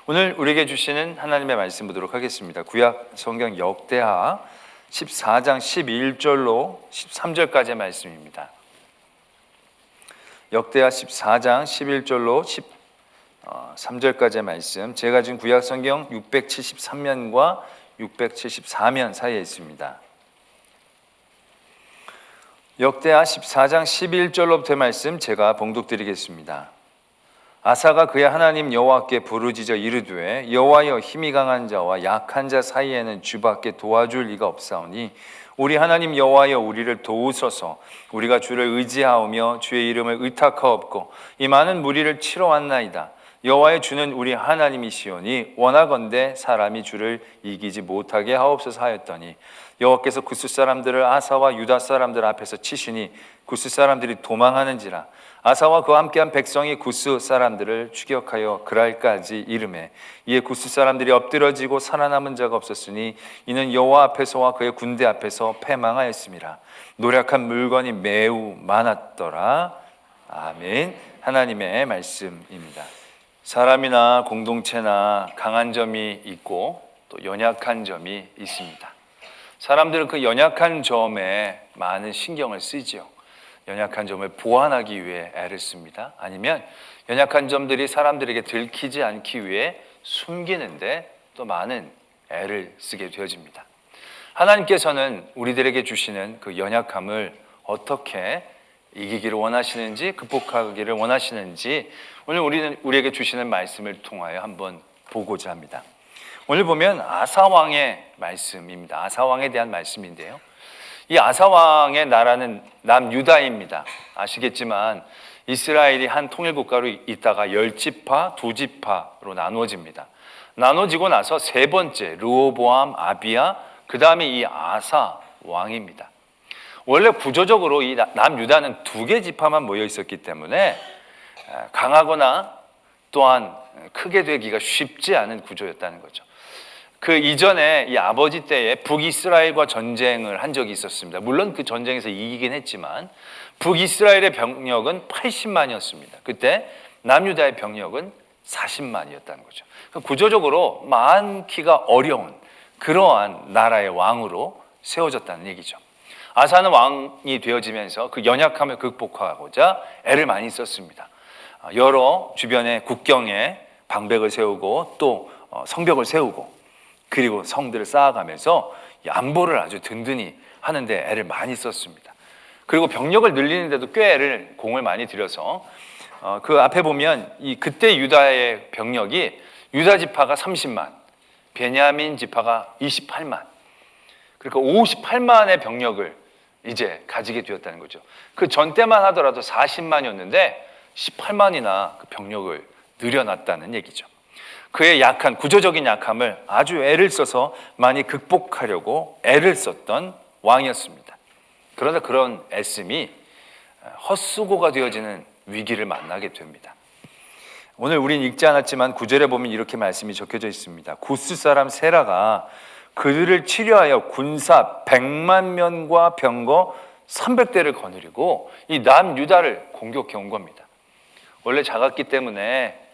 오늘 우리에게 주시는 하나님의 말씀 보도록 하겠습니다. 구약 성경 역대하 14장 11절로 13절까지의 말씀입니다. 역대하 14장 11절로 13절까지의 말씀, 제가 지금 구약 성경 673면과 674면 사이에 있습니다. 역대하 14장 11절로부터의 말씀 제가 봉독드리겠습니다. 아사가 그의 하나님 여호와께 부르짖어 이르되 여호와여, 힘이 강한 자와 약한 자 사이에는 주밖에 도와줄 이가 없사오니 우리 하나님 여호와여, 우리를 도우소서. 우리가 주를 의지하오며 주의 이름을 의탁하옵고 이 많은 무리를 치러 왔나이다. 여호와의 주는 우리 하나님이시오니 원하건대 사람이 주를 이기지 못하게 하옵소서 하였더니 여호와께서 구스 사람들을 아사와 유다 사람들 앞에서 치시니 구스 사람들이 도망하는지라. 아사와 그와 함께한 백성이 구스 사람들을 추격하여 그랄까지 이르매 이에 구스 사람들이 엎드러지고 살아남은 자가 없었으니 이는 여호와 앞에서와 그의 군대 앞에서 패망하였음이라. 노력한 물건이 매우 많았더라. 아멘. 하나님의 말씀입니다. 사람이나 공동체나 강한 점이 있고 또 연약한 점이 있습니다. 사람들은 그 연약한 점에 많은 신경을 쓰지요. 연약한 점을 보완하기 위해 애를 씁니다. 아니면 연약한 점들이 사람들에게 들키지 않기 위해 숨기는데 또 많은 애를 쓰게 되어집니다. 하나님께서는 우리들에게 주시는 그 연약함을 어떻게 이기기를 원하시는지, 극복하기를 원하시는지 오늘 우리에게 주시는 말씀을 통하여 한번 보고자 합니다. 오늘 보면 아사왕의 말씀입니다. 아사왕에 대한 말씀인데요, 이 아사왕의 나라는 남유다입니다. 아시겠지만 이스라엘이 한 통일국가로 있다가 10지파, 2지파로 나누어집니다. 나눠지고 나서 세 번째 르호보암, 아비야, 그 다음에 이 아사 왕입니다. 원래 구조적으로 이 남유다는 2개 지파만 모여 있었기 때문에 강하거나 또한 크게 되기가 쉽지 않은 구조였다는 거죠. 그 이전에 이 아버지 때에 북이스라엘과 전쟁을 한 적이 있었습니다. 물론 그 전쟁에서 이기긴 했지만 북이스라엘의 병력은 80만이었습니다. 그때 남유다의 병력은 40만이었다는 거죠. 구조적으로 많기가 어려운 그러한 나라의 왕으로 세워졌다는 얘기죠. 아사는 왕이 되어지면서 그 연약함을 극복하고자 애를 많이 썼습니다. 여러 주변의 국경에 방백을 세우고 또 성벽을 세우고 그리고 성들을 쌓아가면서 안보를 아주 든든히 하는데 애를 많이 썼습니다. 그리고 병력을 늘리는데도 꽤 공을 많이 들여서 그 앞에 보면 그때 유다의 병력이 유다 지파가 30만, 베냐민 지파가 28만, 그러니까 58만의 병력을 이제 가지게 되었다는 거죠. 그 전 때만 하더라도 40만이었는데 18만이나 그 병력을 늘여놨다는 얘기죠. 그의 구조적인 약함을 아주 애를 써서 많이 극복하려고 애를 썼던 왕이었습니다. 그러나 그런 애씀이 헛수고가 되어지는 위기를 만나게 됩니다. 오늘 우린 읽지 않았지만 9절에 보면 이렇게 말씀이 적혀져 있습니다. 구스 사람 세라가 그들을 치려하여 군사 100만 명과 병거 300대를 거느리고 이 남유다를 공격해 온 겁니다. 원래 작았기 때문에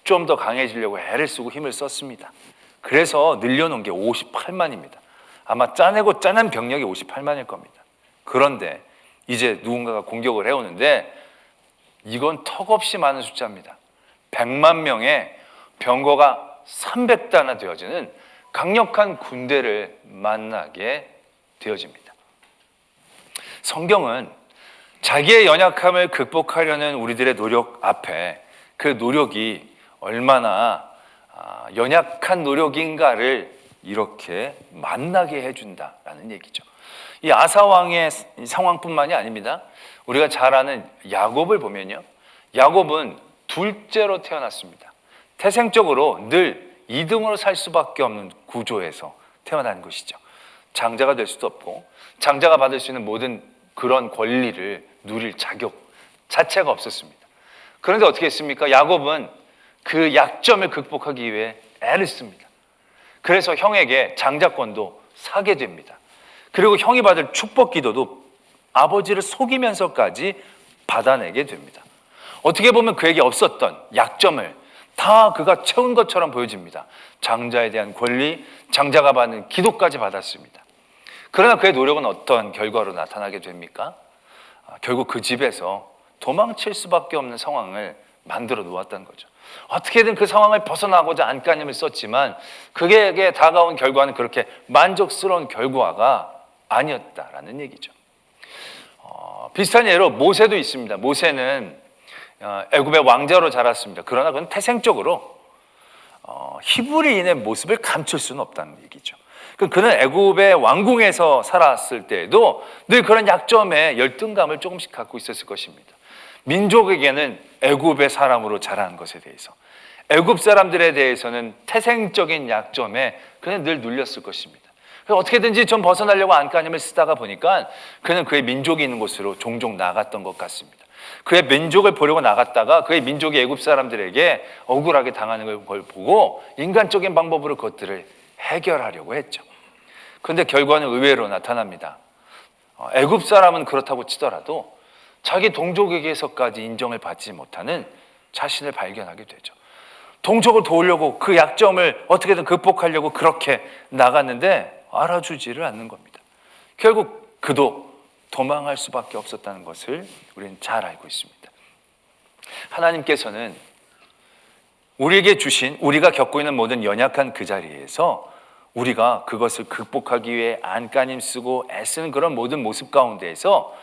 좀 더 강해지려고 애를 쓰고 힘을 썼습니다. 그래서 늘려놓은 게 58만입니다. 아마 짜내고 짜낸 병력이 58만일 겁니다. 그런데 이제 누군가가 공격을 해오는데 이건 턱없이 많은 숫자입니다. 100만 명의 병거가 300대나 되어지는 강력한 군대를 만나게 되어집니다. 성경은 자기의 연약함을 극복하려는 우리들의 노력 앞에 그 노력이 얼마나 연약한 노력인가를 이렇게 만나게 해준다라는 얘기죠. 이 아사왕의 상황뿐만이 아닙니다. 우리가 잘 아는 야곱을 보면요, 야곱은 둘째로 태어났습니다. 태생적으로 늘 2등으로 살 수밖에 없는 구조에서 태어난 것이죠. 장자가 될 수도 없고 장자가 받을 수 있는 모든 그런 권리를 누릴 자격 자체가 없었습니다. 그런데 어떻게 했습니까? 야곱은 그 약점을 극복하기 위해 애를 씁니다. 그래서 형에게 장자권도 사게 됩니다. 그리고 형이 받을 축복 기도도 아버지를 속이면서까지 받아내게 됩니다. 어떻게 보면 그에게 없었던 약점을 다 그가 채운 것처럼 보여집니다. 장자에 대한 권리, 장자가 받는 기도까지 받았습니다. 그러나 그의 노력은 어떠한 결과로 나타나게 됩니까? 결국 그 집에서 도망칠 수밖에 없는 상황을 만들어 놓았다는 거죠. 어떻게든 그 상황을 벗어나고자 안간힘을 썼지만 그에게 다가온 결과는 그렇게 만족스러운 결과가 아니었다라는 얘기죠. 비슷한 예로 모세도 있습니다. 모세는 애굽의 왕자로 자랐습니다. 그러나 그건 태생적으로 히브리인의 모습을 감출 수는 없다는 얘기죠. 그는 애굽의 왕궁에서 살았을 때에도 늘 그런 약점에 열등감을 조금씩 갖고 있었을 것입니다. 민족에게는 애굽의 사람으로 자라는 것에 대해서, 애굽 사람들에 대해서는 태생적인 약점에 그는 늘 눌렸을 것입니다. 어떻게든지 좀 벗어나려고 안간힘을 쓰다가 보니까 그는 그의 민족이 있는 곳으로 종종 나갔던 것 같습니다. 그의 민족을 보려고 나갔다가 그의 민족이 애굽 사람들에게 억울하게 당하는 걸 보고 인간적인 방법으로 그것들을 해결하려고 했죠. 그런데 결과는 의외로 나타납니다. 애굽 사람은 그렇다고 치더라도 자기 동족에게서까지 인정을 받지 못하는 자신을 발견하게 되죠. 동족을 도우려고 그 약점을 어떻게든 극복하려고 그렇게 나갔는데 알아주지를 않는 겁니다. 결국 그도 도망할 수밖에 없었다는 것을 우리는 잘 알고 있습니다. 하나님께서는 우리에게 주신, 우리가 겪고 있는 모든 연약한 그 자리에서 우리가 그것을 극복하기 위해 안간힘 쓰고 애쓰는 그런 모든 모습 가운데에서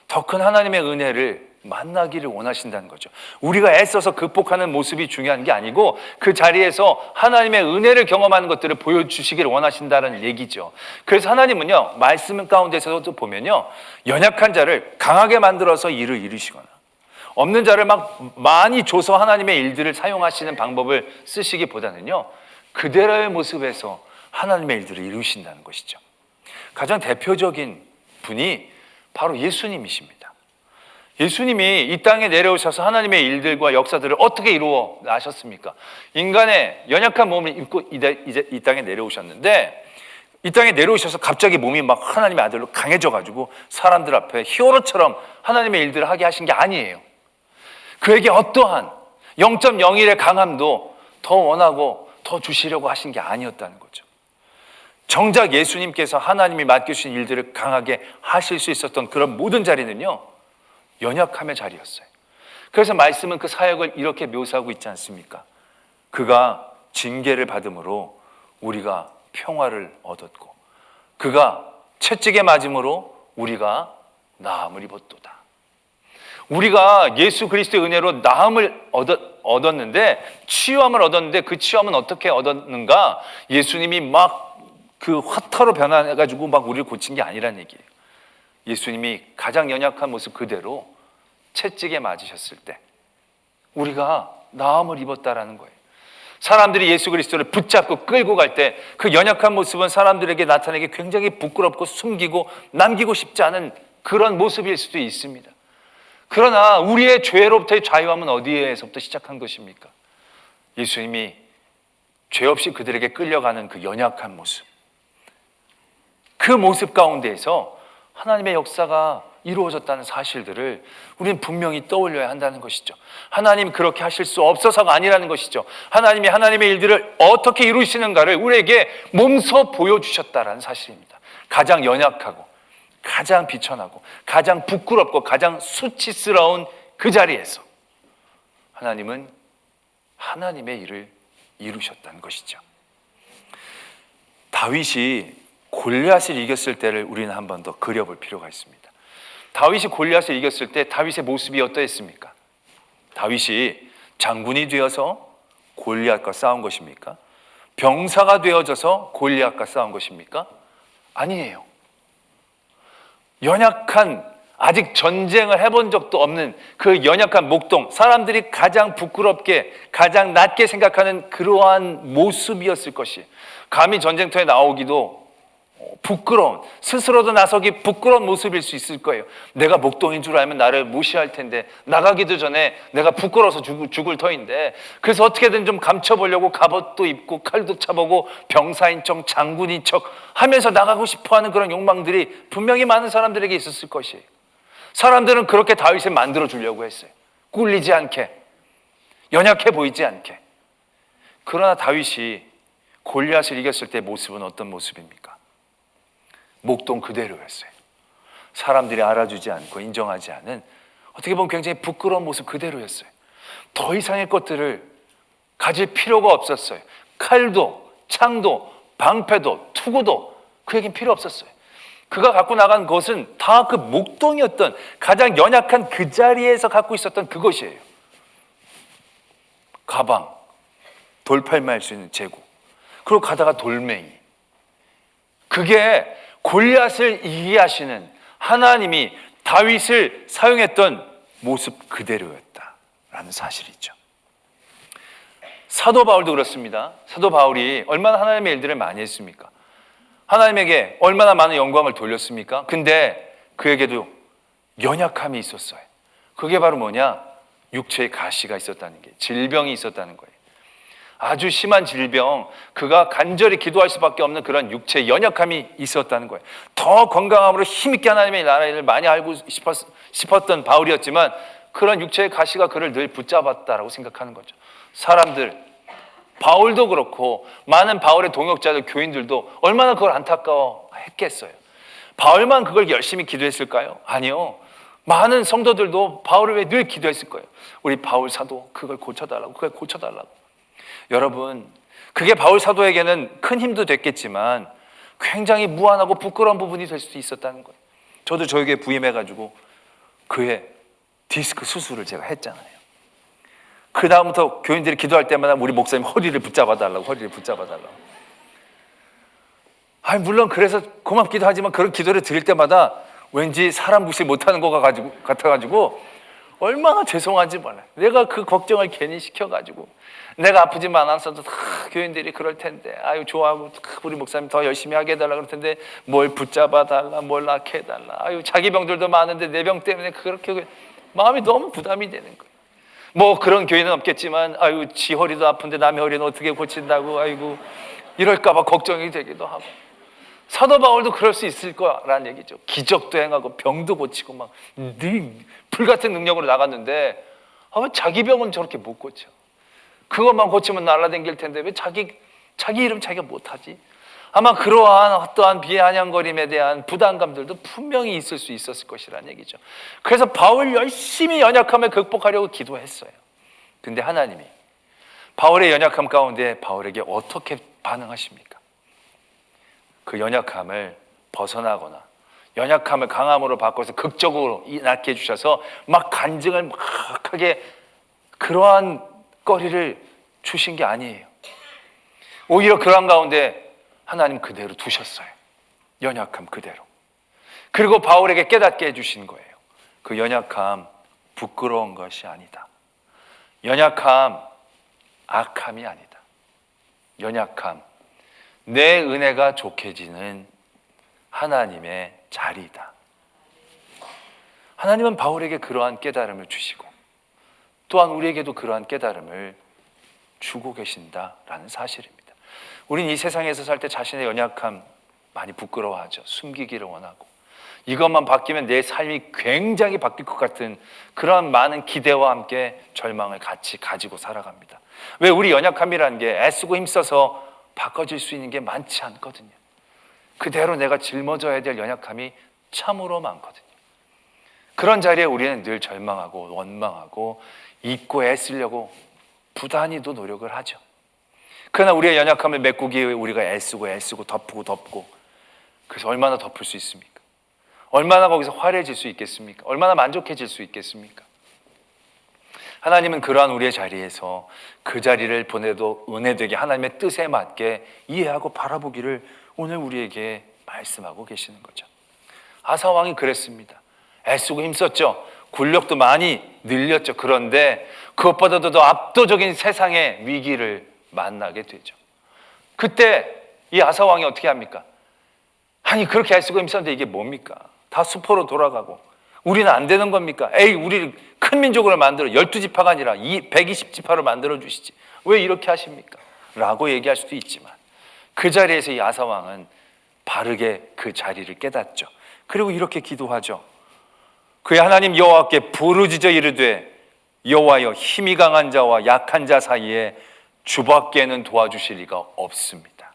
더 큰 하나님의 은혜를 만나기를 원하신다는 거죠. 우리가 애써서 극복하는 모습이 중요한 게 아니고 그 자리에서 하나님의 은혜를 경험하는 것들을 보여주시기를 원하신다는 얘기죠. 그래서 하나님은요, 말씀 가운데서도 보면요, 연약한 자를 강하게 만들어서 일을 이루시거나 없는 자를 막 많이 줘서 하나님의 일들을 사용하시는 방법을 쓰시기보다는요, 그대로의 모습에서 하나님의 일들을 이루신다는 것이죠. 가장 대표적인 분이 바로 예수님이십니다. 예수님이 이 땅에 내려오셔서 하나님의 일들과 역사들을 어떻게 이루어 나셨습니까? 인간의 연약한 몸을 입고 이제 이 땅에 내려오셨는데, 이 땅에 내려오셔서 갑자기 몸이 막 하나님의 아들로 강해져가지고 사람들 앞에 히어로처럼 하나님의 일들을 하게 하신 게 아니에요. 그에게 어떠한 0.01의 강함도 더 원하고 더 주시려고 하신 게 아니었다는 거죠. 정작 예수님께서 하나님이 맡겨주신 일들을 강하게 하실 수 있었던 그런 모든 자리는요, 연약함의 자리였어요. 그래서 말씀은 그 사역을 이렇게 묘사하고 있지 않습니까? 그가 징계를 받음으로 우리가 평화를 얻었고, 그가 채찍에 맞음으로 우리가 나음을 입었도다. 우리가 예수 그리스도의 은혜로 나음을 얻었는데, 치유함을 얻었는데, 그 치유함은 어떻게 얻었는가? 예수님이 막 그 화타로 변화해가지고 막 우리를 고친 게 아니란 얘기예요. 예수님이 가장 연약한 모습 그대로 채찍에 맞으셨을 때 우리가 나음을 입었다라는 거예요. 사람들이 예수 그리스도를 붙잡고 끌고 갈 때 그 연약한 모습은 사람들에게 나타내기 굉장히 부끄럽고 숨기고 남기고 싶지 않은 그런 모습일 수도 있습니다. 그러나 우리의 죄로부터의 자유함은 어디에서부터 시작한 것입니까? 예수님이 죄 없이 그들에게 끌려가는 그 연약한 모습, 그 모습 가운데에서 하나님의 역사가 이루어졌다는 사실들을 우리는 분명히 떠올려야 한다는 것이죠. 하나님 그렇게 하실 수 없어서가 아니라는 것이죠. 하나님이 하나님의 일들을 어떻게 이루시는가를 우리에게 몸소 보여주셨다는 사실입니다. 가장 연약하고 가장 비천하고 가장 부끄럽고 가장 수치스러운 그 자리에서 하나님은 하나님의 일을 이루셨다는 것이죠. 다윗이 골리앗을 이겼을 때를 우리는 한 번 더 그려볼 필요가 있습니다. 다윗이 골리앗을 이겼을 때 다윗의 모습이 어떠했습니까? 다윗이 장군이 되어서 골리앗과 싸운 것입니까? 병사가 되어져서 골리앗과 싸운 것입니까? 아니에요. 연약한, 아직 전쟁을 해본 적도 없는 그 연약한 목동, 사람들이 가장 부끄럽게 가장 낮게 생각하는 그러한 모습이었을 것이, 감히 전쟁터에 나오기도 부끄러운, 스스로도 나서기 부끄러운 모습일 수 있을 거예요. 내가 목동인 줄 알면 나를 무시할 텐데, 나가기도 전에 내가 부끄러워서 죽을 터인데, 그래서 어떻게든 좀 감춰보려고 갑옷도 입고 칼도 차보고 병사인 척 장군인 척 하면서 나가고 싶어하는 그런 욕망들이 분명히 많은 사람들에게 있었을 것이에요. 사람들은 그렇게 다윗을 만들어 주려고 했어요. 꿀리지 않게, 연약해 보이지 않게. 그러나 다윗이 골리앗을 이겼을 때 모습은 어떤 모습입니까? 목동 그대로였어요. 사람들이 알아주지 않고 인정하지 않은, 어떻게 보면 굉장히 부끄러운 모습 그대로였어요. 더 이상의 것들을 가질 필요가 없었어요. 칼도, 창도, 방패도, 투구도 그에겐 필요 없었어요. 그가 갖고 나간 것은 다 그 목동이었던, 가장 연약한 그 자리에서 갖고 있었던 그것이에요. 가방, 돌팔매할 수 있는 제구, 그리고 가다가 돌멩이. 그게 골리앗을 이기게 하시는 하나님이 다윗을 사용했던 모습 그대로였다라는 사실이죠. 사도 바울도 그렇습니다. 사도 바울이 얼마나 하나님의 일들을 많이 했습니까? 하나님에게 얼마나 많은 영광을 돌렸습니까? 근데 그에게도 연약함이 있었어요. 그게 바로 뭐냐? 육체의 가시가 있었다는 게, 질병이 있었다는 거예요. 아주 심한 질병, 그가 간절히 기도할 수밖에 없는 그런 육체의 연약함이 있었다는 거예요. 더 건강함으로 힘있게 하나님의 나라의 일을 많이 알고 싶었던 바울이었지만 그런 육체의 가시가 그를 늘 붙잡았다라고 생각하는 거죠. 사람들, 바울도 그렇고 많은 바울의 동역자들, 교인들도 얼마나 그걸 안타까워했겠어요. 바울만 그걸 열심히 기도했을까요? 아니요. 많은 성도들도 바울을 위해 늘 기도했을 거예요. 우리 바울 사도 그걸 고쳐달라고, 그걸 고쳐달라고. 여러분, 그게 바울 사도에게는 큰 힘도 됐겠지만 굉장히 무안하고 부끄러운 부분이 될 수도 있었다는 거예요. 저도 저에게 부임해가지고 그의 디스크 수술을 제가 했잖아요. 그 다음부터 교인들이 기도할 때마다 우리 목사님 허리를 붙잡아달라고, 허리를 붙잡아달라고. 아니, 물론 그래서 고맙기도 하지만 그런 기도를 드릴 때마다 왠지 사람 무시 못하는 것 같아가지고 얼마나 죄송한지 몰라요. 내가 그 걱정을 괜히 시켜가지고, 내가 아프지만 않았어도 교인들이 그럴 텐데, 아유 좋아하고 우리 목사님 더 열심히 하게 해달라 그럴 텐데 뭘 붙잡아달라, 뭘 낳게 해달라, 아유 자기 병들도 많은데 내 병 때문에 그렇게 마음이 너무 부담이 되는 거예요. 뭐 그런 교회는 없겠지만, 아유 지 허리도 아픈데 남의 허리는 어떻게 고친다고, 아이고 이럴까봐 걱정이 되기도 하고. 사도 바울도 그럴 수 있을 거라는 얘기죠. 기적도 행하고 병도 고치고 막 불같은 능력으로 나갔는데, 왜 자기 병은 저렇게 못 고쳐? 그것만 고치면 날아다닐 텐데 왜 자기 이름 자기가 못하지? 아마 그러한 어떠한 비아냥거림에 대한 부담감들도 분명히 있을 수 있었을 것이라는 얘기죠. 그래서 바울 열심히 연약함을 극복하려고 기도했어요. 근데 하나님이 바울의 연약함 가운데 바울에게 어떻게 반응하십니까? 그 연약함을 벗어나거나 연약함을 강함으로 바꿔서 극적으로 낫게 해주셔서 막 간증을 막 하게 그러한 거리를 주신 게 아니에요. 오히려 그런 가운데 하나님 그대로 두셨어요. 연약함 그대로. 그리고 바울에게 깨닫게 해주신 거예요. 그 연약함 부끄러운 것이 아니다. 연약함 악함이 아니다. 연약함 내 은혜가 족해지는 하나님의 자리이다. 하나님은 바울에게 그러한 깨달음을 주시고 또한 우리에게도 그러한 깨달음을 주고 계신다라는 사실입니다. 우린 이 세상에서 살 때 자신의 연약함 많이 부끄러워하죠. 숨기기를 원하고 이것만 바뀌면 내 삶이 굉장히 바뀔 것 같은 그런 많은 기대와 함께 절망을 같이 가지고 살아갑니다. 왜? 우리 연약함이라는 게 애쓰고 힘써서 바꿔질 수 있는 게 많지 않거든요. 그대로 내가 짊어져야 될 연약함이 참으로 많거든요. 그런 자리에 우리는 늘 절망하고 원망하고 잊고 애쓰려고 부단히도 노력을 하죠. 그러나 우리의 연약함을 메꾸기 위해 우리가 애쓰고 덮고 그래서 얼마나 덮을 수 있습니까? 얼마나 거기서 화려해질 수 있겠습니까? 얼마나 만족해질 수 있겠습니까? 하나님은 그러한 우리의 자리에서 그 자리를 보내도 은혜되게 하나님의 뜻에 맞게 이해하고 바라보기를 오늘 우리에게 말씀하고 계시는 거죠. 아사 왕이 그랬습니다. 애쓰고 힘썼죠. 군력도 많이 늘렸죠. 그런데 그것보다도 더 압도적인 세상의 위기를 만나게 되죠. 그때 이 아사 왕이 어떻게 합니까? 아니 그렇게 애쓰고 힘썼는데 이게 뭡니까? 다 수포로 돌아가고 우리는 안 되는 겁니까? 에이 우리 큰 민족으로 만들어 12지파가 아니라 120지파로 만들어 주시지 왜 이렇게 하십니까? 라고 얘기할 수도 있지만 그 자리에서 이 아사 왕은 바르게 그 자리를 깨닫죠. 그리고 이렇게 기도하죠. 그의 하나님 여호와께 부르짖어 이르되 여호와여 힘이 강한 자와 약한 자 사이에 주밖에는 도와주실 리가 없습니다.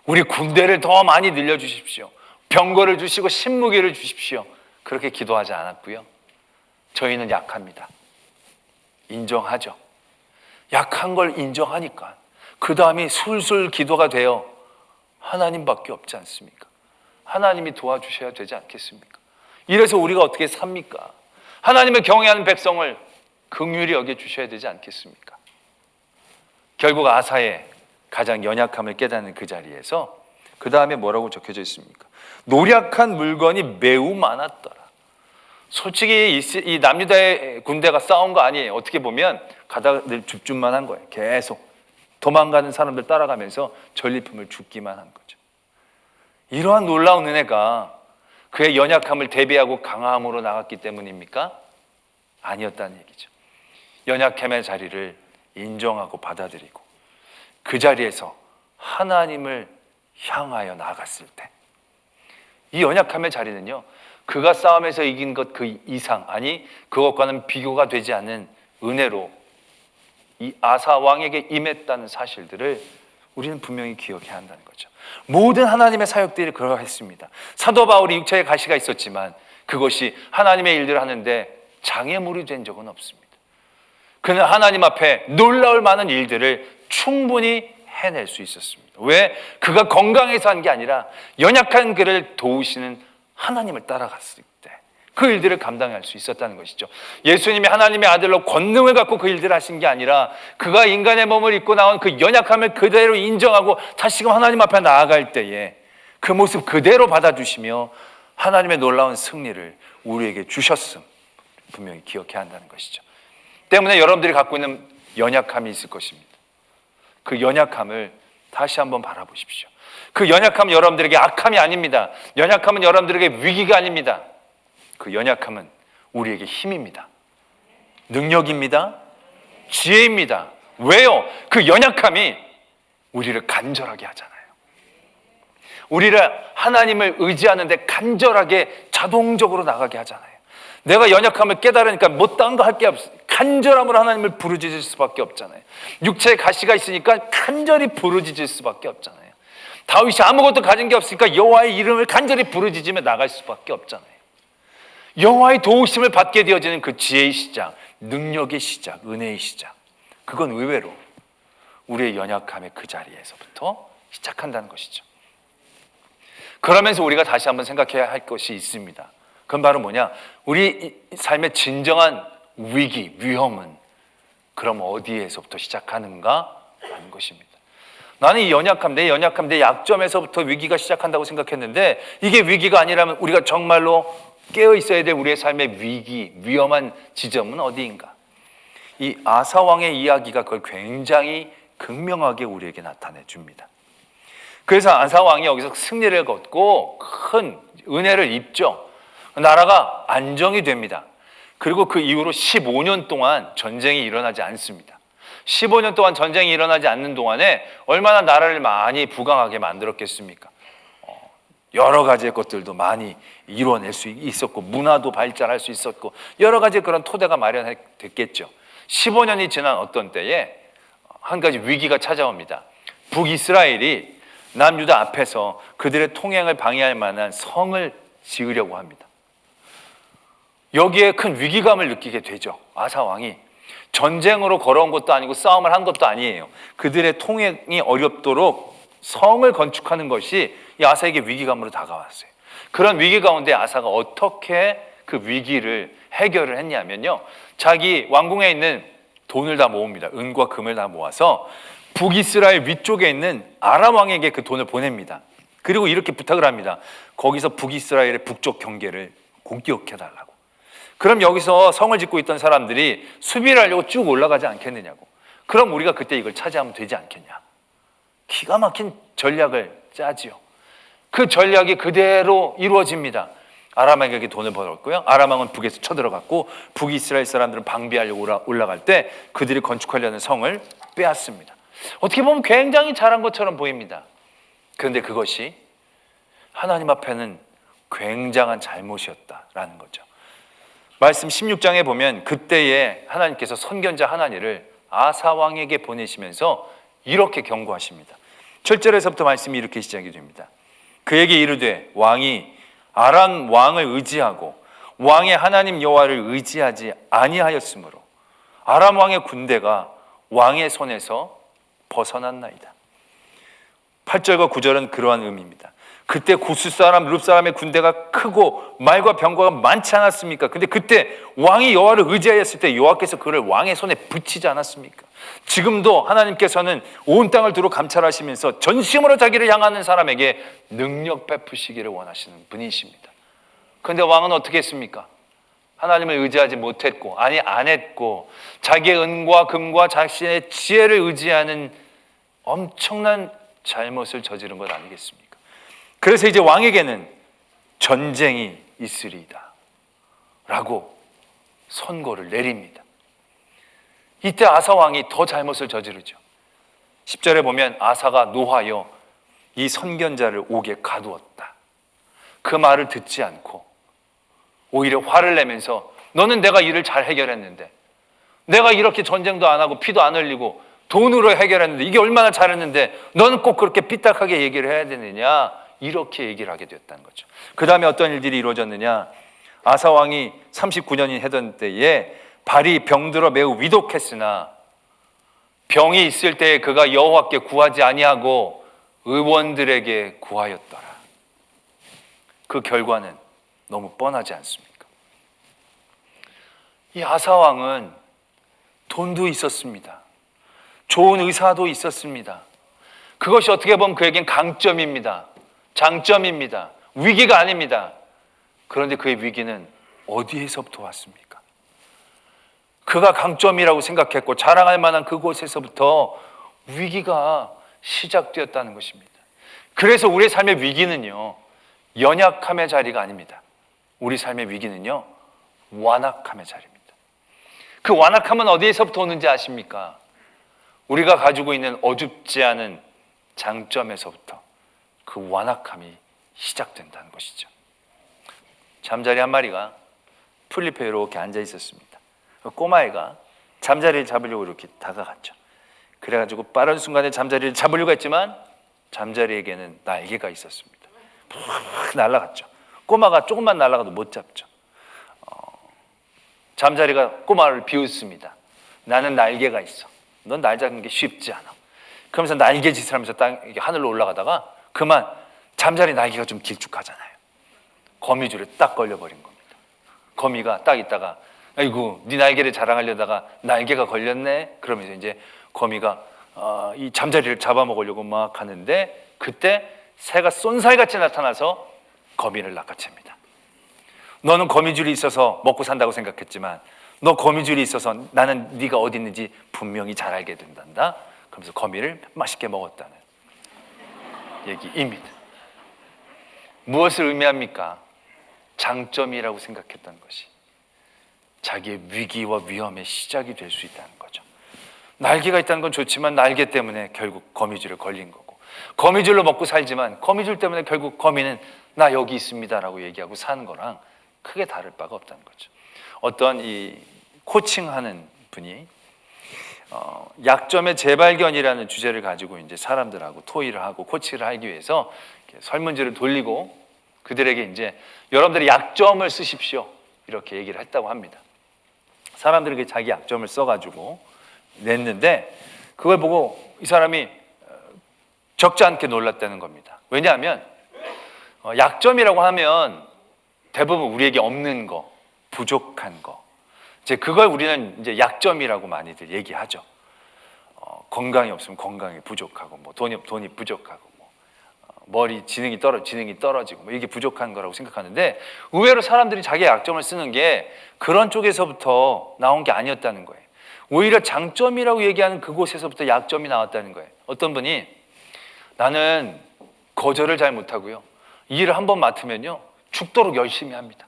우리 군대를 더 많이 늘려주십시오. 병거를 주시고 신무기를 주십시오. 그렇게 기도하지 않았고요. 저희는 약합니다. 인정하죠. 약한 걸 인정하니까 그 다음이 술술 기도가 되어 하나님밖에 없지 않습니까? 하나님이 도와주셔야 되지 않겠습니까? 이래서 우리가 어떻게 삽니까? 하나님을 경외하는 백성을 긍휼히 여겨주셔야 되지 않겠습니까? 결국 아사의 가장 연약함을 깨닫는 그 자리에서 그 다음에 뭐라고 적혀져 있습니까? 노략한 물건이 매우 많았더라. 솔직히 이 남유다의 군대가 싸운 거 아니에요. 어떻게 보면 가다가 늘 줍줍만 한 거예요. 계속 도망가는 사람들 따라가면서 전리품을 줍기만 한 거죠. 이러한 놀라운 은혜가 그의 연약함을 대비하고 강함으로 나갔기 때문입니까? 아니었다는 얘기죠. 연약함의 자리를 인정하고 받아들이고 그 자리에서 하나님을 향하여 나아갔을 때 이 연약함의 자리는요, 그가 싸움에서 이긴 것 그 이상, 아니 그것과는 비교가 되지 않는 은혜로 이 아사 왕에게 임했다는 사실들을 우리는 분명히 기억해야 한다는 거죠. 모든 하나님의 사역들이 그러했습니다. 사도 바울이 육체의 가시가 있었지만 그것이 하나님의 일들을 하는데 장애물이 된 적은 없습니다. 그는 하나님 앞에 놀라울 만한 일들을 충분히 해낼 수 있었습니다. 왜? 그가 건강해서 한 게 아니라 연약한 그를 도우시는 하나님을 따라갔을 때 그 일들을 감당할 수 있었다는 것이죠. 예수님이 하나님의 아들로 권능을 갖고 그 일들을 하신 게 아니라 그가 인간의 몸을 입고 나온 그 연약함을 그대로 인정하고 다시금 하나님 앞에 나아갈 때에 그 모습 그대로 받아주시며 하나님의 놀라운 승리를 우리에게 주셨음 분명히 기억해야 한다는 것이죠. 때문에 여러분들이 갖고 있는 연약함이 있을 것입니다. 그 연약함을 다시 한번 바라보십시오. 그 연약함은 여러분들에게 악함이 아닙니다. 연약함은 여러분들에게 위기가 아닙니다. 그 연약함은 우리에게 힘입니다. 능력입니다. 지혜입니다. 왜요? 그 연약함이 우리를 간절하게 하잖아요. 우리를 하나님을 의지하는데 간절하게 자동적으로 나가게 하잖아요. 내가 연약함을 깨달으니까 뭐 딴 거 할 게 없어. 간절함으로 하나님을 부르짖을 수밖에 없잖아요. 육체에 가시가 있으니까 간절히 부르짖을 수밖에 없잖아요. 다윗이 아무것도 가진 게 없으니까 여호와의 이름을 간절히 부르짖으며 나갈 수밖에 없잖아요. 여호와의 도우심을 받게 되어지는 그 지혜의 시작, 능력의 시작, 은혜의 시작, 그건 의외로 우리의 연약함의 그 자리에서부터 시작한다는 것이죠. 그러면서 우리가 다시 한번 생각해야 할 것이 있습니다. 그건 바로 뭐냐? 우리 삶의 진정한 위기, 위험은 그럼 어디에서부터 시작하는가 하는 것입니다. 나는 이 연약함, 내 약점에서부터 위기가 시작한다고 생각했는데 이게 위기가 아니라면 우리가 정말로 깨어 있어야 될 우리의 삶의 위기, 위험한 지점은 어디인가? 이 아사 왕의 이야기가 그걸 굉장히 극명하게 우리에게 나타내 줍니다. 그래서 아사 왕이 여기서 승리를 거두고 큰 은혜를 입죠. 나라가 안정이 됩니다. 그리고 그 이후로 15년 동안 전쟁이 일어나지 않습니다. 15년 동안 전쟁이 일어나지 않는 동안에 얼마나 나라를 많이 부강하게 만들었겠습니까? 여러 가지의 것들도 많이 이뤄낼 수 있었고 문화도 발전할 수 있었고 여러 가지 그런 토대가 마련됐겠죠. 15년이 지난 어떤 때에 한 가지 위기가 찾아옵니다. 북이스라엘이 남유다 앞에서 그들의 통행을 방해할 만한 성을 지으려고 합니다. 여기에 큰 위기감을 느끼게 되죠. 아사 왕이 전쟁으로 걸어온 것도 아니고 싸움을 한 것도 아니에요. 그들의 통행이 어렵도록 성을 건축하는 것이 이 아사에게 위기감으로 다가왔어요. 그런 위기 가운데 아사가 어떻게 그 위기를 해결을 했냐면요, 자기 왕궁에 있는 돈을 다 모읍니다. 은과 금을 다 모아서 북이스라엘 위쪽에 있는 아람 왕에게 그 돈을 보냅니다. 그리고 이렇게 부탁을 합니다. 거기서 북이스라엘의 북쪽 경계를 공격해달라고. 그럼 여기서 성을 짓고 있던 사람들이 수비를 하려고 쭉 올라가지 않겠느냐고. 그럼 우리가 그때 이걸 차지하면 되지 않겠냐. 기가 막힌 전략을 짜지요. 그 전략이 그대로 이루어집니다. 아람왕에게 돈을 벌었고요. 아람왕은 북에서 쳐들어갔고 북이스라엘 사람들은 방비하려고 올라갈 때 그들이 건축하려는 성을 빼앗습니다. 어떻게 보면 굉장히 잘한 것처럼 보입니다. 그런데 그것이 하나님 앞에는 굉장한 잘못이었다라는 거죠. 말씀 16장에 보면 그때에 하나님께서 선견자 하나니를 아사 왕에게 보내시면서 이렇게 경고하십니다. 7절에서부터 말씀이 이렇게 시작이 됩니다. 그에게 이르되 왕이 아람 왕을 의지하고 왕의 하나님 여호와를 의지하지 아니하였으므로 아람 왕의 군대가 왕의 손에서 벗어났나이다. 8절과 9절은 그러한 의미입니다. 그때 구스 사람, 룹 사람의 군대가 크고 말과 병거가 많지 않았습니까? 근데 그때 왕이 여호와를 의지하였을 때 여호와께서 그를 왕의 손에 붙이지 않았습니까? 지금도 하나님께서는 온 땅을 두루 감찰하시면서 전심으로 자기를 향하는 사람에게 능력 베푸시기를 원하시는 분이십니다. 그런데 왕은 어떻게 했습니까? 하나님을 의지하지 못했고, 아니 안 했고, 자기의 은과 금과 자신의 지혜를 의지하는 엄청난 잘못을 저지른 것 아니겠습니까? 그래서 이제 왕에게는 전쟁이 있으리이다 라고 선고를 내립니다. 이때 아사 왕이 더 잘못을 저지르죠. 10절에 보면 아사가 노하여 이 선견자를 옥에 가두었다. 그 말을 듣지 않고 오히려 화를 내면서 너는 내가 일을 잘 해결했는데, 내가 이렇게 전쟁도 안 하고 피도 안 흘리고 돈으로 해결했는데 이게 얼마나 잘했는데 너는 꼭 그렇게 삐딱하게 얘기를 해야 되느냐, 이렇게 얘기를 하게 됐다는 거죠. 그 다음에 어떤 일들이 이루어졌느냐, 아사 왕이 39년이 하던 때에 발이 병들어 매우 위독했으나 병이 있을 때에 그가 여호와께 구하지 아니하고 의원들에게 구하였더라. 그 결과는 너무 뻔하지 않습니까? 이 아사 왕은 돈도 있었습니다. 좋은 의사도 있었습니다. 그것이 어떻게 보면 그에겐 강점입니다. 장점입니다. 위기가 아닙니다. 그런데 그의 위기는 어디에서부터 왔습니까? 그가 강점이라고 생각했고 자랑할 만한 그곳에서부터 위기가 시작되었다는 것입니다. 그래서 우리의 삶의 위기는요, 연약함의 자리가 아닙니다. 우리 삶의 위기는요, 완악함의 자리입니다. 그 완악함은 어디에서부터 오는지 아십니까? 우리가 가지고 있는 어줍지 않은 장점에서부터 그 완악함이 시작된다는 것이죠. 잠자리 한 마리가 풀잎에 이렇게 앉아 있었습니다. 꼬마애가 잠자리를 잡으려고 이렇게 다가갔죠. 그래가지고 빠른 순간에 잠자리를 잡으려고 했지만 잠자리에게는 날개가 있었습니다. 푹 날아갔죠. 꼬마가 조금만 날아가도 못 잡죠. 잠자리가 꼬마를 비웃습니다. 나는 날개가 있어. 넌 날 잡는 게 쉽지 않아. 그러면서 날개짓을 하면서 하늘로 올라가다가 그만 잠자리 날개가 좀 길쭉하잖아요. 거미줄에 딱 걸려버린 겁니다. 거미가 딱 있다가 아이고 네 날개를 자랑하려다가 날개가 걸렸네. 그러면서 이제 거미가 이 잠자리를 잡아먹으려고 막 하는데 그때 새가 쏜살같이 나타나서 거미를 낚아챕니다. 너는 거미줄이 있어서 먹고 산다고 생각했지만 너 거미줄이 있어서 나는 네가 어디 있는지 분명히 잘 알게 된단다. 그러면서 거미를 맛있게 먹었다는 얘기입니다. 무엇을 의미합니까? 장점이라고 생각했던 것이 자기의 위기와 위험의 시작이 될 수 있다는 거죠. 날개가 있다는 건 좋지만 날개 때문에 결국 거미줄에 걸린 거고, 거미줄로 먹고 살지만 거미줄 때문에 결국 거미는 나 여기 있습니다라고 얘기하고 사는 거랑 크게 다를 바가 없다는 거죠. 어떤 이 코칭하는 분이 약점의 재발견이라는 주제를 가지고 이제 사람들하고 토의를 하고 코치를 하기 위해서 설문지를 돌리고 그들에게 이제 여러분들이 약점을 쓰십시오 이렇게 얘기를 했다고 합니다. 사람들에게 자기 약점을 써가지고 냈는데 그걸 보고 이 사람이 적지 않게 놀랐다는 겁니다. 왜냐하면 약점이라고 하면 대부분 우리에게 없는 거, 부족한 거, 이제 그걸 우리는 이제 약점이라고 많이들 얘기하죠. 건강이 없으면 건강이 부족하고, 뭐 돈이 부족하고, 머리 지능이 떨어지고, 뭐 이게 부족한 거라고 생각하는데 의외로 사람들이 자기의 약점을 쓰는 게 그런 쪽에서부터 나온 게 아니었다는 거예요. 오히려 장점이라고 얘기하는 그곳에서부터 약점이 나왔다는 거예요. 어떤 분이 나는 거절을 잘 못하고요. 일을 한번 맡으면요 죽도록 열심히 합니다.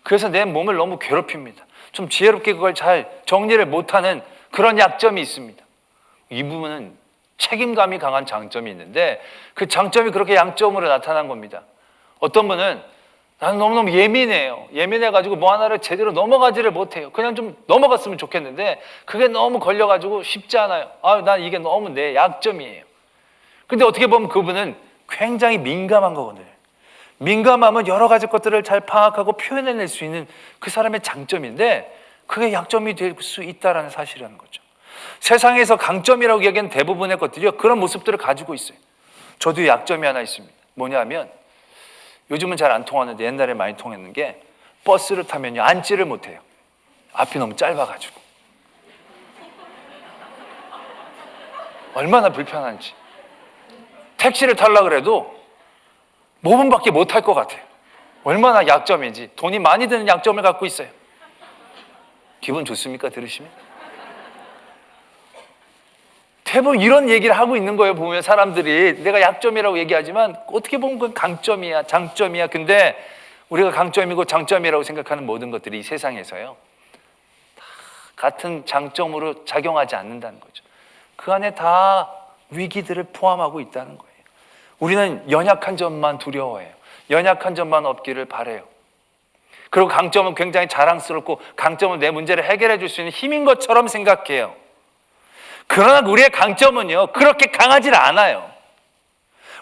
그래서 내 몸을 너무 괴롭힙니다. 좀 지혜롭게 그걸 잘 정리를 못하는 그런 약점이 있습니다. 이 부분은 책임감이 강한 장점이 있는데 그 장점이 그렇게 양점으로 나타난 겁니다. 어떤 분은 나는 너무너무 예민해요. 예민해가지고 뭐 하나를 제대로 넘어가지를 못해요. 그냥 좀 넘어갔으면 좋겠는데 그게 너무 걸려가지고 쉽지 않아요. 난 이게 너무 내 약점이에요. 근데 어떻게 보면 그분은 굉장히 민감한 거거든요. 민감함은 여러 가지 것들을 잘 파악하고 표현해낼 수 있는 그 사람의 장점인데 그게 약점이 될 수 있다는 사실이라는 거죠. 세상에서 강점이라고 얘기하는 대부분의 것들이요, 그런 모습들을 가지고 있어요. 저도 약점이 하나 있습니다. 뭐냐면 요즘은 잘 안 통하는데 옛날에 많이 통했는 게 버스를 타면요 앉지를 못해요. 앞이 너무 짧아가지고. 얼마나 불편한지. 택시를 타려고 그래도 5분밖에 못 탈 것 같아요. 얼마나 약점인지. 돈이 많이 드는 약점을 갖고 있어요. 기분 좋습니까? 들으시면? 대부분 이런 얘기를 하고 있는 거예요. 보면 사람들이 내가 약점이라고 얘기하지만 어떻게 보면 그건 강점이야, 장점이야. 근데 우리가 강점이고 장점이라고 생각하는 모든 것들이 이 세상에서요 다 같은 장점으로 작용하지 않는다는 거죠. 그 안에 다 위기들을 포함하고 있다는 거예요. 우리는 연약한 점만 두려워해요. 연약한 점만 없기를 바라요. 그리고 강점은 굉장히 자랑스럽고 강점은 내 문제를 해결해 줄 수 있는 힘인 것처럼 생각해요. 그러나 우리의 강점은요 그렇게 강하지 않아요.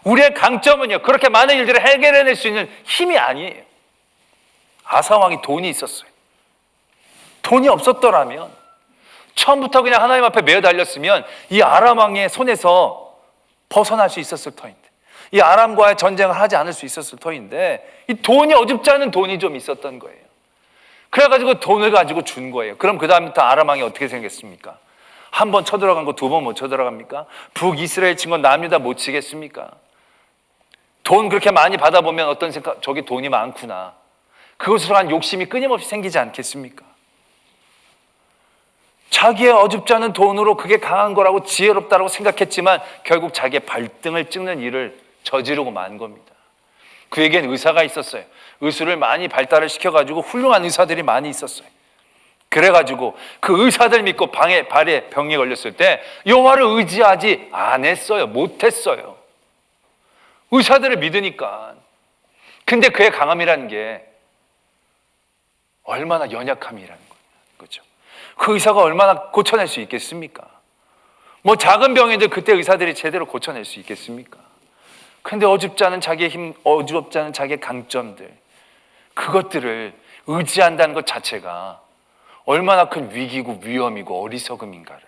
우리의 강점은요 그렇게 많은 일들을 해결해낼 수 있는 힘이 아니에요. 아사왕이 돈이 있었어요. 돈이 없었더라면 처음부터 그냥 하나님 앞에 매어 달렸으면 이 아람 왕의 손에서 벗어날 수 있었을 터인데, 이 아람과의 전쟁을 하지 않을 수 있었을 터인데 이 돈이 어줍지 않은 돈이 좀 있었던 거예요. 그래가지고 돈을 가지고 준 거예요. 그럼 그 다음부터 아람 왕이 어떻게 생겼습니까? 한 번 쳐들어간 거 두 번 못 쳐들어갑니까? 북이스라엘 친 건 남유다 못 치겠습니까? 돈 그렇게 많이 받아보면 어떤 생각, 저기 돈이 많구나, 그것으로 한 욕심이 끊임없이 생기지 않겠습니까? 자기의 어줍지 않은 돈으로 그게 강한 거라고 지혜롭다고 생각했지만 결국 자기의 발등을 찍는 일을 저지르고 만 겁니다. 그에겐 의사가 있었어요. 의술을 많이 발달을 시켜가지고 훌륭한 의사들이 많이 있었어요. 그래가지고 그 의사들 믿고 발에 병이 걸렸을 때 여호와를 의지하지 않았어요. 못했어요. 의사들을 믿으니까. 근데 그의 강함이라는 게 얼마나 연약함이라는 거죠. 그 의사가 얼마나 고쳐낼 수 있겠습니까? 뭐 작은 병인데 그때 의사들이 제대로 고쳐낼 수 있겠습니까? 근데 어줍지 않은 자기의 힘, 어줍지 않은 자기의 강점들, 그것들을 의지한다는 것 자체가 얼마나 큰 위기고 위험이고 어리석음인가를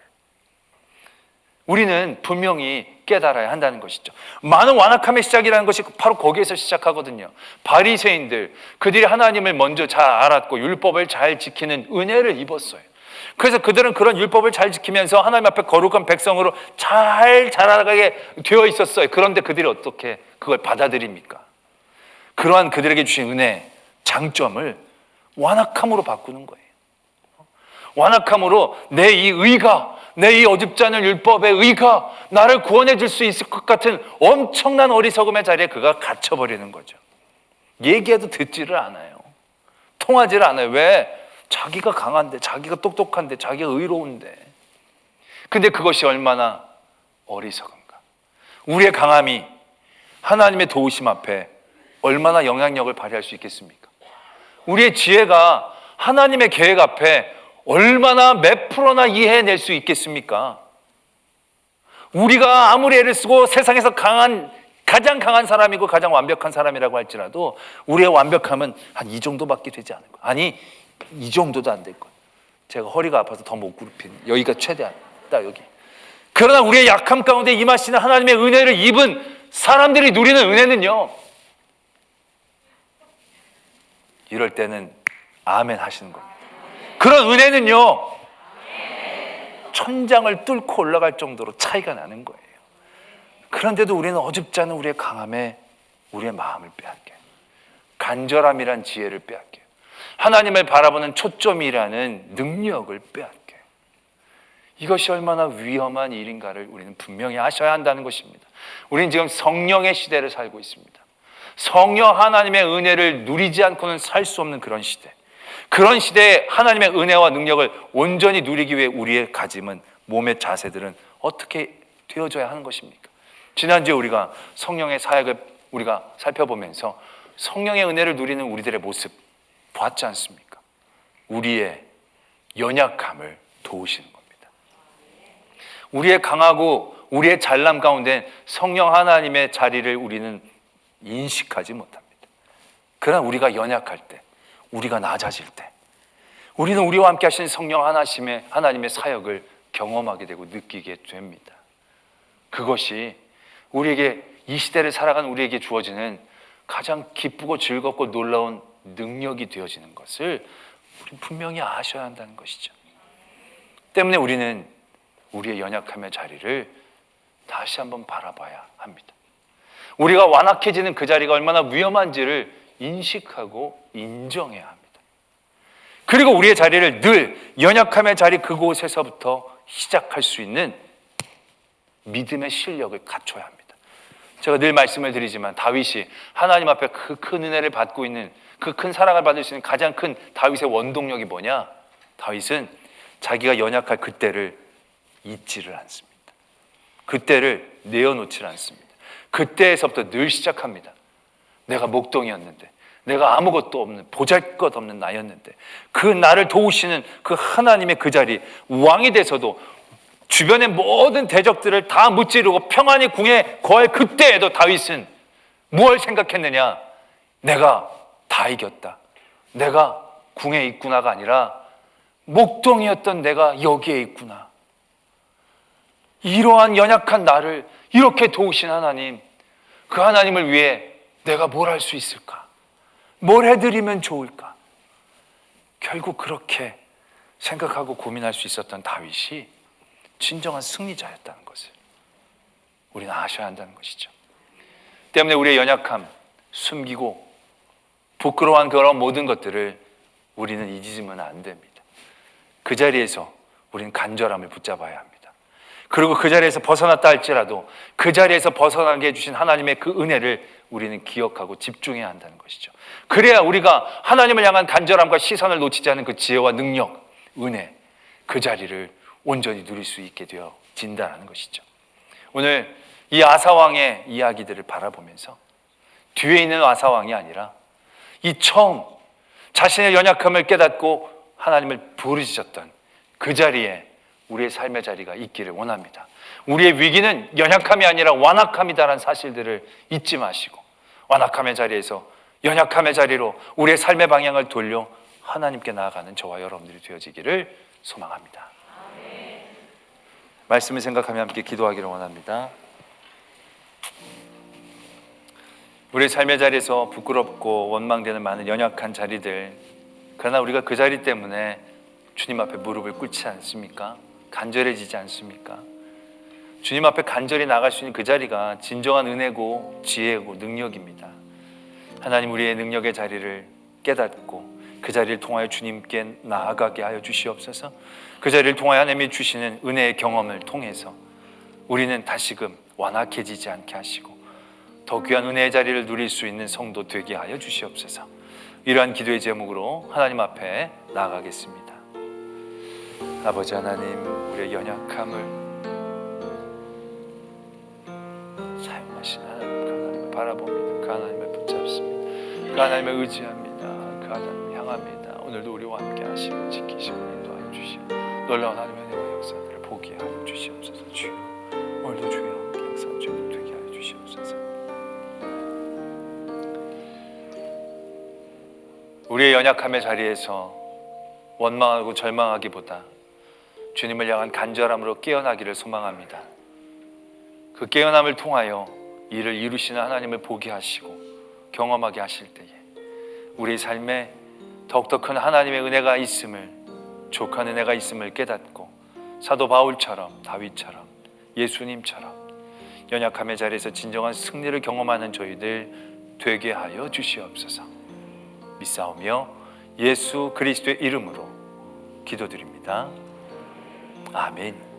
우리는 분명히 깨달아야 한다는 것이죠. 많은 완악함의 시작이라는 것이 바로 거기에서 시작하거든요. 바리새인들, 그들이 하나님을 먼저 잘 알았고 율법을 잘 지키는 은혜를 입었어요. 그래서 그들은 그런 율법을 잘 지키면서 하나님 앞에 거룩한 백성으로 잘 자라가게 되어 있었어요. 그런데 그들이 어떻게 그걸 받아들입니까? 그러한 그들에게 주신 은혜, 장점을 완악함으로 바꾸는 거예요. 완악함으로 내 이 의가, 내 이 어줍지 않은 율법의 의가 나를 구원해 줄 수 있을 것 같은 엄청난 어리석음의 자리에 그가 갇혀버리는 거죠. 얘기해도 듣지를 않아요. 통하지를 않아요. 왜? 자기가 강한데, 자기가 똑똑한데, 자기가 의로운데. 근데 그것이 얼마나 어리석은가. 우리의 강함이 하나님의 도우심 앞에 얼마나 영향력을 발휘할 수 있겠습니까? 우리의 지혜가 하나님의 계획 앞에 얼마나 몇 프로나 이해해낼 수 있겠습니까? 우리가 아무리 애를 쓰고 세상에서 가장 강한 사람이고 가장 완벽한 사람이라고 할지라도 우리의 완벽함은 한 이 정도밖에 되지 않을 거예요. 아니, 이 정도도 안 될 거예요. 제가 허리가 아파서 더 못 굽힌, 여기가 최대한 딱 여기. 그러나 우리의 약함 가운데 임하시는 하나님의 은혜를 입은 사람들이 누리는 은혜는요, 이럴 때는 아멘 하시는 겁니다. 그런 은혜는요 천장을 뚫고 올라갈 정도로 차이가 나는 거예요. 그런데도 우리는 어줍지 않은 우리의 강함에 우리의 마음을 빼앗겨요. 간절함이란 지혜를 빼앗겨요. 하나님을 바라보는 초점이라는 능력을 빼앗겨요. 이것이 얼마나 위험한 일인가를 우리는 분명히 아셔야 한다는 것입니다. 우리는 지금 성령의 시대를 살고 있습니다. 성령 하나님의 은혜를 누리지 않고는 살 수 없는 그런 시대. 그런 시대에 하나님의 은혜와 능력을 온전히 누리기 위해 우리의 가짐은, 몸의 자세들은 어떻게 되어져야 하는 것입니까? 지난주에 우리가 성령의 사역을 우리가 살펴보면서 성령의 은혜를 누리는 우리들의 모습 보았지 않습니까? 우리의 연약함을 도우시는 겁니다. 우리의 강하고 우리의 잘남 가운데 성령 하나님의 자리를 우리는 인식하지 못합니다. 그러나 우리가 연약할 때, 우리가 낮아질 때, 우리는 우리와 함께 하신 성령 하나님의 사역을 경험하게 되고 느끼게 됩니다. 그것이 우리에게, 이 시대를 살아가는 우리에게 주어지는 가장 기쁘고 즐겁고 놀라운 능력이 되어지는 것을 우리 분명히 아셔야 한다는 것이죠. 때문에 우리는 우리의 연약함의 자리를 다시 한번 바라봐야 합니다. 우리가 완악해지는 그 자리가 얼마나 위험한지를 인식하고 인정해야 합니다. 그리고 우리의 자리를 늘 연약함의 자리 그곳에서부터 시작할 수 있는 믿음의 실력을 갖춰야 합니다. 제가 늘 말씀을 드리지만 다윗이 하나님 앞에 그 큰 은혜를 받고 있는, 그 큰 사랑을 받을 수 있는 가장 큰 다윗의 원동력이 뭐냐? 다윗은 자기가 연약할 그때를 잊지를 않습니다. 그때를 내어놓지를 않습니다. 그때에서부터 늘 시작합니다. 내가 목동이었는데, 내가 아무것도 없는, 보잘것없는 나였는데, 그 나를 도우시는 그 하나님의 그 자리, 왕이 돼서도 주변의 모든 대적들을 다 무찌르고 평안히 궁에 거할 그때에도 다윗은 무엇을 생각했느냐? 내가 다 이겼다, 내가 궁에 있구나가 아니라 목동이었던 내가 여기에 있구나. 이러한 연약한 나를 이렇게 도우신 하나님, 그 하나님을 위해 내가 뭘 할 수 있을까? 뭘 해드리면 좋을까? 결국 그렇게 생각하고 고민할 수 있었던 다윗이 진정한 승리자였다는 것을 우리는 아셔야 한다는 것이죠. 때문에 우리의 연약함, 숨기고 부끄러워한 그런 모든 것들을 우리는 잊으면 안 됩니다. 그 자리에서 우리는 간절함을 붙잡아야 합니다. 그리고 그 자리에서 벗어났다 할지라도 그 자리에서 벗어나게 해주신 하나님의 그 은혜를 우리는 기억하고 집중해야 한다는 것이죠. 그래야 우리가 하나님을 향한 간절함과 시선을 놓치지 않은 그 지혜와 능력, 은혜, 그 자리를 온전히 누릴 수 있게 되어진다는 것이죠. 오늘 이 아사왕의 이야기들을 바라보면서 뒤에 있는 아사왕이 아니라 이 처음 자신의 연약함을 깨닫고 하나님을 부르짖었던 그 자리에 우리의 삶의 자리가 있기를 원합니다. 우리의 위기는 연약함이 아니라 완악함이다라는 사실들을 잊지 마시고 완악함의 자리에서 연약함의 자리로 우리의 삶의 방향을 돌려 하나님께 나아가는 저와 여러분들이 되어지기를 소망합니다. 말씀을 생각하며 함께 기도하기를 원합니다. 우리의 삶의 자리에서 부끄럽고 원망되는 많은 연약한 자리들, 그러나 우리가 그 자리 때문에 주님 앞에 무릎을 꿇지 않습니까? 간절해지지 않습니까? 주님 앞에 간절히 나갈 수 있는 그 자리가 진정한 은혜고 지혜고 능력입니다. 하나님, 우리의 능력의 자리를 깨닫고 그 자리를 통하여 주님께 나아가게 하여 주시옵소서. 그 자리를 통하여 하나님이 주시는 은혜의 경험을 통해서 우리는 다시금 완악해지지 않게 하시고 더 귀한 은혜의 자리를 누릴 수 있는 성도 되게 하여 주시옵소서. 이러한 기도의 제목으로 하나님 앞에 나아가겠습니다. 아버지 하나님, 우리의 연약함을 사용하신 하나님을 바라봅니다. 그 하나님을 붙잡습니다. 그 하나님을 의지합니다. 그 하나님을 향합니다. 오늘도 우리와 함께 하시고 지키시고 인도하여 주시고 놀라운 하나님의 은혜와 역사들을 보게 하여 주시옵소서. 주여, 오늘도 주여 함께 역사적으로 되게 하여 주시옵소서. 우리의 연약함의 자리에서 원망하고 절망하기보다 주님을 향한 간절함으로 깨어나기를 소망합니다. 그 깨어남을 통하여 이를 이루시는 하나님을 보게 하시고 경험하게 하실 때에 우리 삶에 더욱더 큰 하나님의 은혜가 있음을, 족한 은혜가 있음을 깨닫고 사도 바울처럼, 다윗처럼, 예수님처럼 연약함의 자리에서 진정한 승리를 경험하는 저희들 되게 하여 주시옵소서. 믿사오며 예수 그리스도의 이름으로 기도드립니다. 아멘.